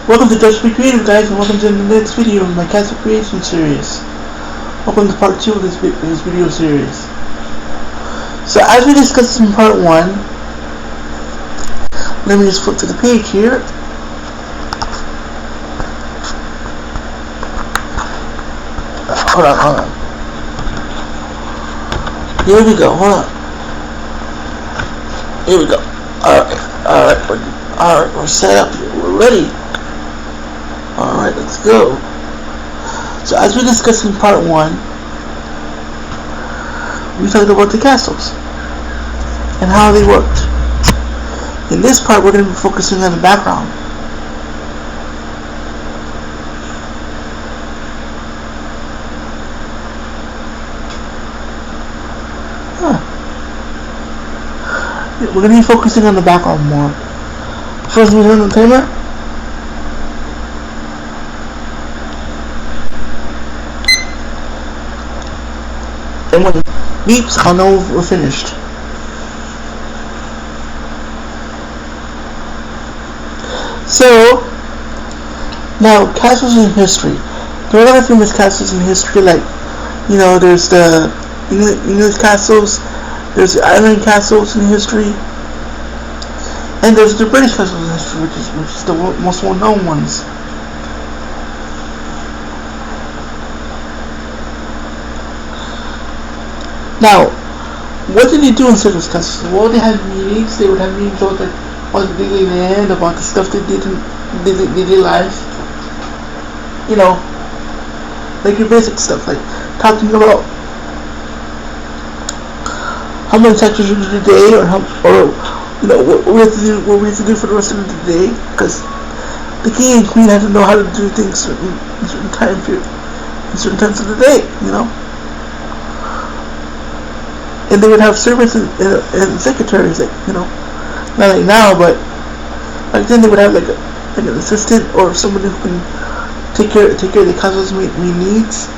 Welcome to Just Be Creative, guys, and welcome to the next video in my Castle Creation series. Welcome to part 2 of this video series. So, as we discussed in part 1, let me just flip to the page here. Hold on. Here we go, hold on. Here we go. Alright, we're set up here, we're ready. Alright, let's go. So as we discussed in part 1, we talked about the castles and how they worked. In this part, we're going to be focusing on the background. We're going to be focusing on the background more. First, we turn on the timer. And when it beeps, I'll know we're finished. So, now, castles in history. There are a lot of famous castles in history, like, you know, there's the English castles, there's the Ireland castles in history, and there's the British castles in history, which is the most well-known ones. Now, what did they do in certain castles? Well, they had meetings. They would have meetings about the daily land, about the stuff they did in daily life. You know, like your basic stuff, like talking about how many taxes you do today, or you know what we have to do for the rest of the day, because the king and queen had to know how to do things in certain time period, in certain times of the day, you know. And they would have servants and secretaries, like, you know, not like now, but back then they would have like an assistant or somebody who can take care of the castle's main needs.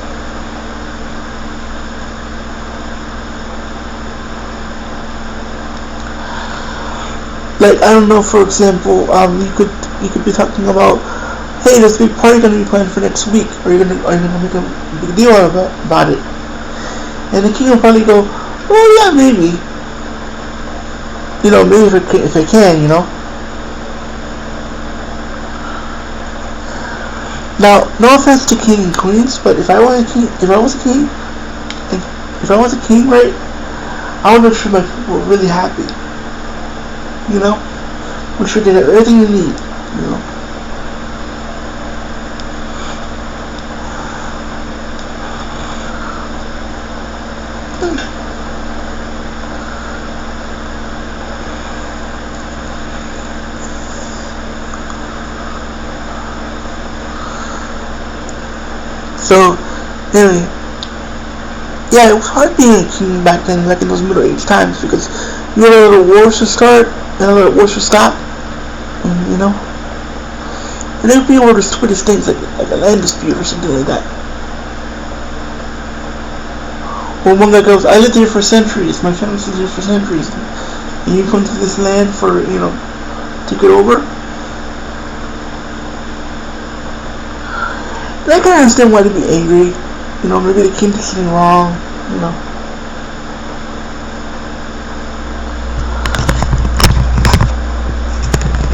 Like, I don't know, for example, you could be talking about, hey, there's a big party gonna be planned for next week. Are you gonna make a big deal about it? And the king will probably go, well, yeah, maybe. You know, maybe if I can, you know. Now, no offense to king and queens, but if I was a king, right, I would make sure my people were really happy. You know, make sure they have everything they need. You know. So, anyway, yeah, it was hard being a king back then, like in those Middle Age times, because you had a little wars to start, and a little wars to stop, and, you know, and they would be able to split his things like a land dispute or something like that. Or one guy goes, I lived here for centuries, my family's lived here for centuries, and you come to this land for, you know, take it over. And I can understand why they'd be angry. You know, maybe the king did something wrong, you know.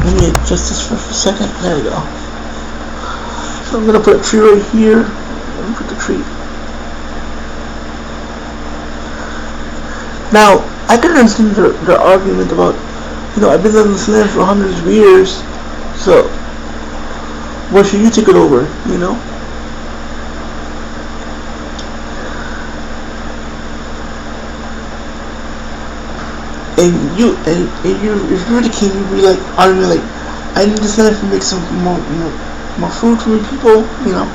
Let me adjust this for a second. There we go. So I'm going to put a tree right here. Let me put the tree. Now, I can understand their argument about, you know, I've been on this land for hundreds of years, so why should you take it over, you know? And if you're the king, you'd be like, I need this land to make some more food for my people, you know.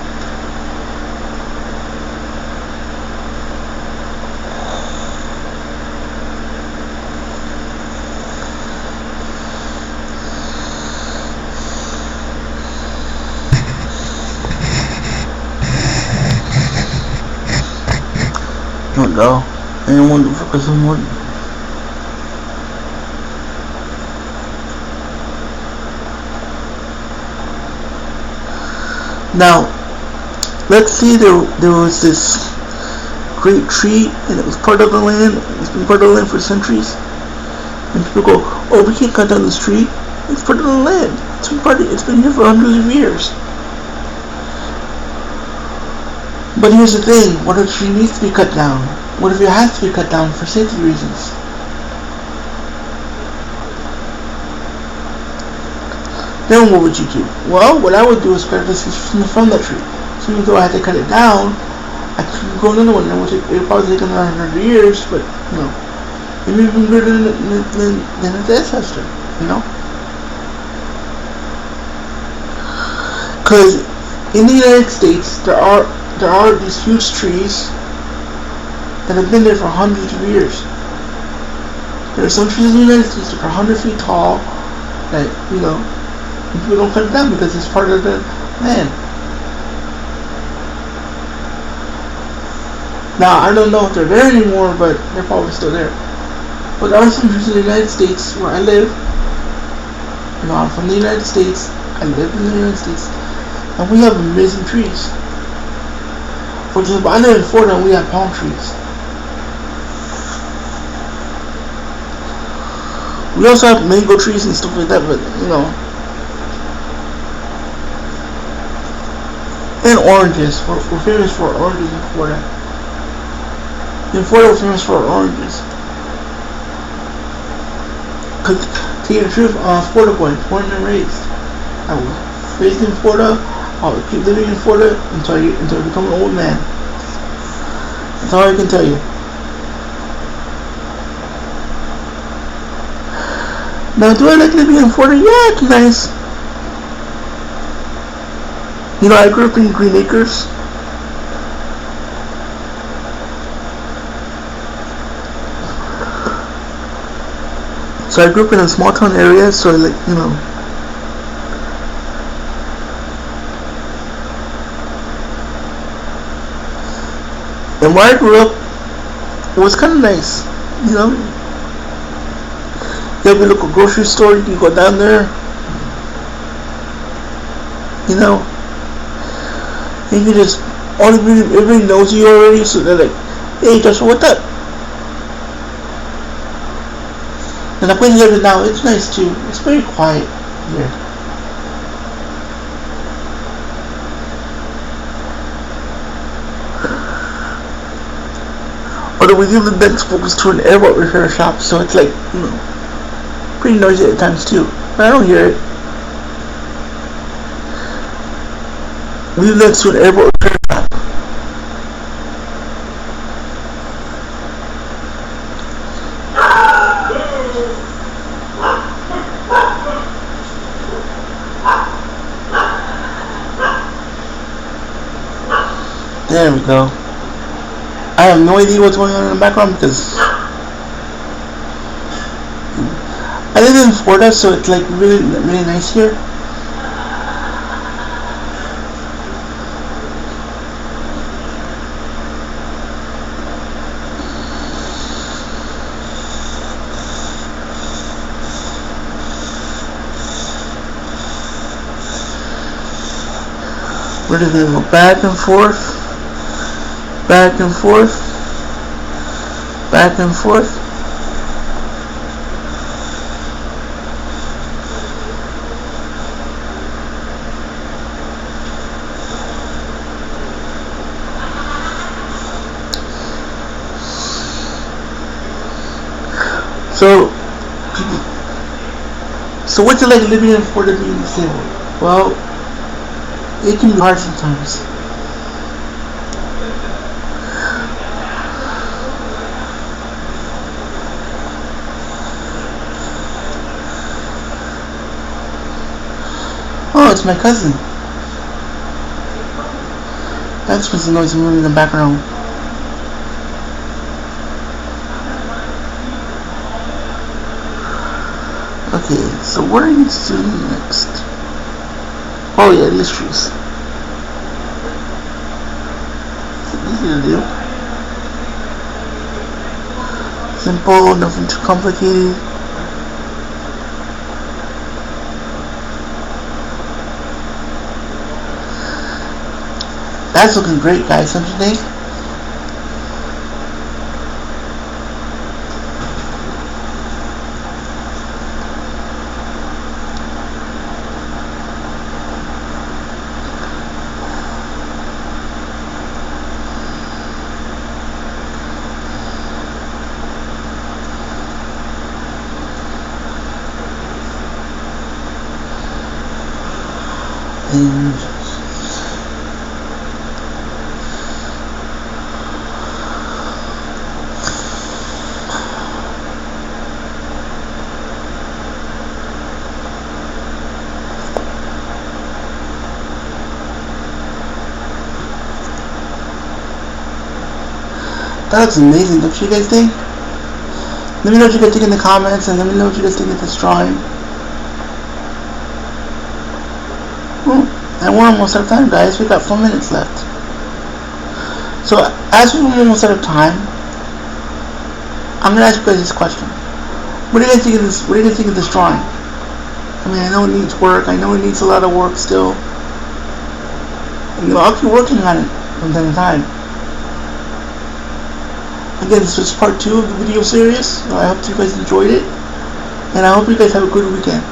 There we go. Anyone to focus on one? Now, let's say there was this great tree and it was part of the land. It's been part of the land for centuries. And people go, oh, we can't cut down this tree. It's part of the land. It's been here for hundreds of years. But here's the thing, what if a tree needs to be cut down? What if it has to be cut down for safety reasons? Then what would you do? Well, what I would do is cut the species from the tree. So even though I had to cut it down, I could grow another one. It would probably take another 100 years, but it may be greater than its ancestor, Because in the United States, there are these huge trees that have been there for hundreds of years. There are some trees in the United States that are 100 feet tall that, people don't cut it down because it's part of the land. Now, I don't know if they're there anymore, but they're probably still there. But there are some trees in the United States where I live. I'm from the United States. I live in the United States. And we have amazing trees. For example, I live in Florida and we have palm trees. We also have mango trees and stuff like that, but and oranges. We're famous for oranges in Florida. In Florida, we're famous for oranges. Cause to tell you the truth, Florida boy, born and raised. I was raised in Florida. I'll keep living in Florida until I become an old man. That's all I can tell you. Now, do I like living in Florida? Yeah, it's nice. I grew up in Green Acres. So I grew up in a small town area, so and where I grew up, it was kind of nice, You have your local grocery store, you can go down there, and you just, everybody knows you already, so they're like, hey Joshua, what's up? And the place I live in now, it's nice too. It's very quiet here. Although we live in next focused to an airboat repair shop, so it's like, pretty noisy at times too. But I don't hear it. We live next to an airboat repair shop. There we go. I have no idea what's going on in the background because I live in Florida, so it's like really nice here. We're just gonna go back and forth. Back and forth, back and forth. So what's it like living in Florida being disabled? Well, it can be hard sometimes. Oh, it's my cousin. That's what's the noise moving in the background. Okay, so what are you doing next? Oh yeah, these trees. It's easy to do. Simple, nothing too complicated. That's looking great, guys, don't you think? That looks amazing, don't you guys think? Let me know what you guys think in the comments, and let me know what you guys think of this drawing. And we're almost out of time, guys. We got 4 minutes left. So, as we're almost out of time, I'm gonna ask you guys this question. What do you guys think of this? What do you guys think of this drawing? I mean, I know it needs work. I know it needs a lot of work still. And, I'll keep working on it from time to time. Again, this was part 2 of the video series. I hope you guys enjoyed it, and I hope you guys have a good weekend.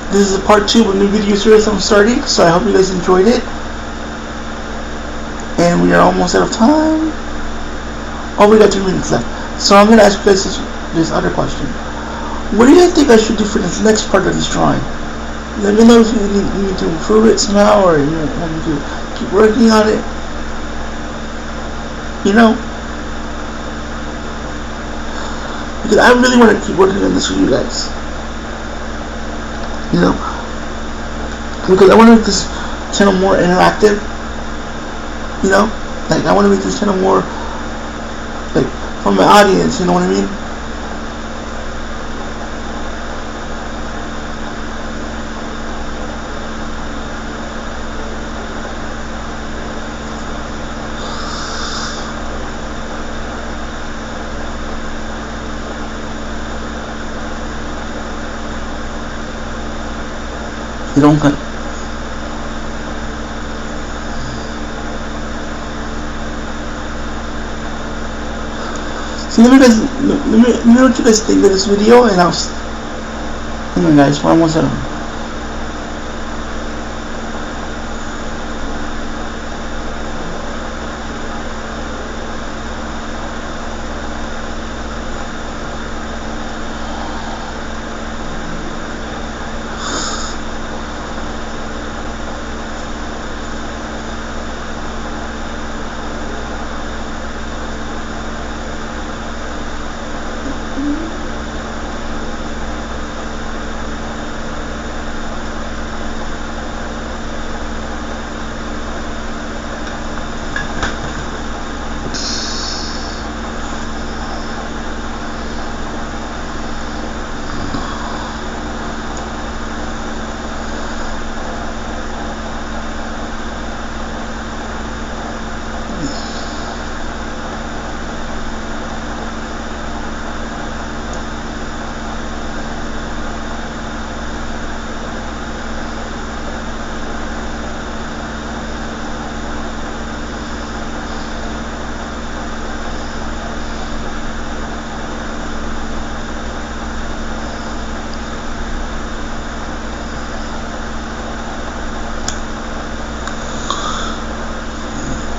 This is a part 2 of a new video series I'm starting, so I hope you guys enjoyed it. And we are almost out of time. Oh, we got 2 minutes left. So I'm going to ask you guys this other question. What do you guys think I should do for this next part of this drawing? Let me know if you need to improve it somehow, or you want me to keep working on it. You know? Because I really want to keep working on this for you guys. You know, because I want to make this channel more interactive. You know, like I want to make this channel more like for my audience. You know what I mean? You don't cut. So let me know what you guys think of this video, and hang on, guys, we're almost done.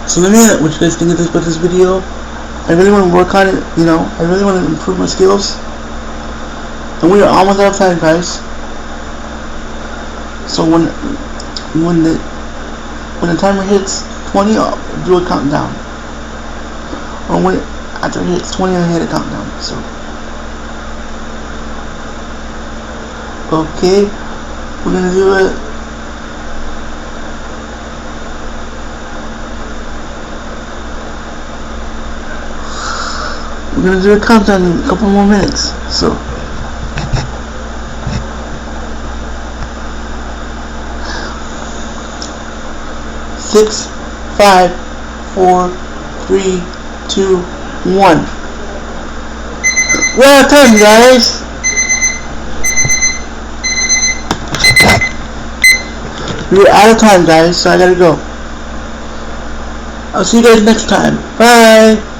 So let me know what you guys think of this video. I really want to work on it, you know. I really want to improve my skills. And we are almost out of time, guys. So when the timer hits 20, I'll do a countdown. Or when after it hits 20, I'll hit a countdown. So okay, we're gonna do it. We're gonna do a countdown in a couple more minutes. So 6, 5, 4, 3, 2, 1. We're out of time, guys. We're out of time, guys, so I gotta go. I'll see you guys next time. Bye.